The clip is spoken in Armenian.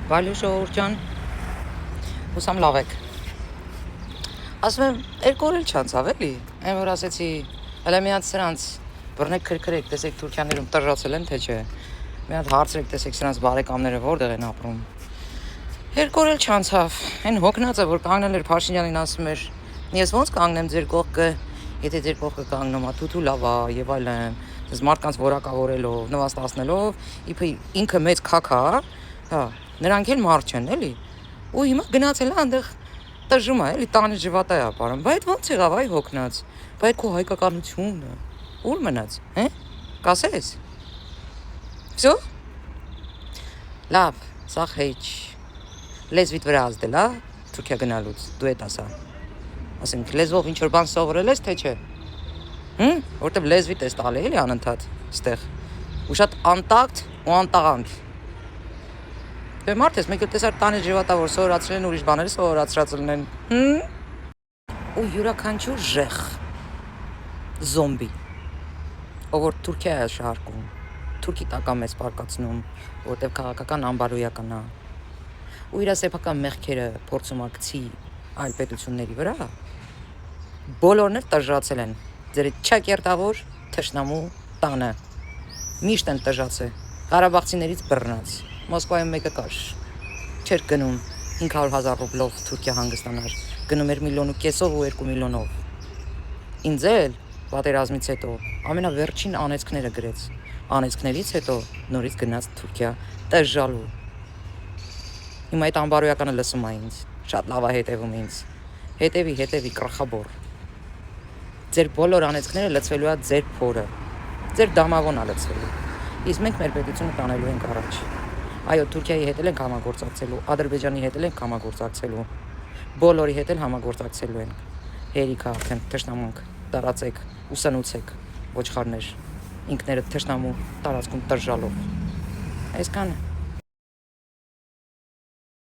Վալյուշ Օրջան, հուսամ լավ եք։ Ասում եմ, երկու օր էլ չանցավ էլի, այն որ ասեցի, հələ մի հատ սրանց բռնեք քրքրեք, տեսեք Թուրքիաներում տժժացել են թե չէ։ Մի հատ հարցրեք, տեսեք սրանց բարեկամները որտեղ են ապրում։ Երկու օր էլ չանցավ, այն հոգնածը, որ կանգնել էր Փաշինյանին ասում էր, ես ոնց կանգնեմ ձեր կողքը, եթե ձեր կողքը կանգնում է, թութու լավ է եւ այլն, դες մարդկանց որակավորելով, նվաստացնելով, իբր ինքը մեծ քաքա, հա, նրանք էլ մարդ չեն, էլի։ Ու հիմա գնացել է այնտեղ տժում է, էլի տանը ջվատա է ապարում։ Բայց ո՞նց եղավ այ հոգնած։ Բայց քո հայկականությունը ուր մնաց, հե՞։ Կասես։ Всё։ Լավ, սա հեչ։ Լեզվիդ վրա ազդել, հա, Թուրքիա գնալուց, դու էդ ասա։ Ասենք լեզվով ինչ որ բան սովորել ես, թե չէ։ Որտեվ լեզվիդ ես տալի, էլի անընդհատ, ստեղ։ Ու շատ անտակտ ու անտաղանդ։ Դե մարդ ես, մեկ էլ տեսար տանը ջվատա, որ սովորացրել են ուրիշ բաներ սովորացրած լինեն։ Ու յուրաքանչյուր ժեղ զոմբի, ով որ Թուրքիա է շարքում, Թուրքի տակա մեզ պարկացնում, որտեվ քաղաքական անբարոյական է։ Ու իր սեփական մեղքերը փորձում է գցի այլ պետությունների վրա, բոլորն էլ տժժացել են։ Ձեր չակերտավոր թշնամու տանը։ Միշտ են տժժացել։ Ղարաբաղցիներից բռնած։ Մոսկվայում մեկը կար։ Չէր գնում 500,000 ռուբլով Թուրքիա հանգստանար։ Գնում էր 1,5 ու 2 միլիոնով։ Ինձ էլ պատերազմից հետո ամենավերջին անեծքները գրեց։ Անեծքներից հետո նորից գնաց Թուրքիա տժժալու։ Հիմա այդ անբարոյականը լսում է ինձ։ Շատ լավ է հետևում ինձ։ Հետևի կրխաբոր։ Ձեր բոլոր անեծքները լցվելու է ձեր փորը։ Ձեր դամավոնը լցվելու։ Իսկ մենք մեր պետությունը տանելու ենք առաջ։ Այո, Թուրքիայի հետ էլ ենք համագործակցելու, Ադրբեջանի հետ էլ ենք համագործակցելու, բոլորի հետ էլ համագործակցելու ենք։ Հերիքա արդեն թշնամանք, տարածեք, ուսանուցեք, ոչխարներ, ինքներդ թշնամու տարածքում տժժալով։ Այսքանը։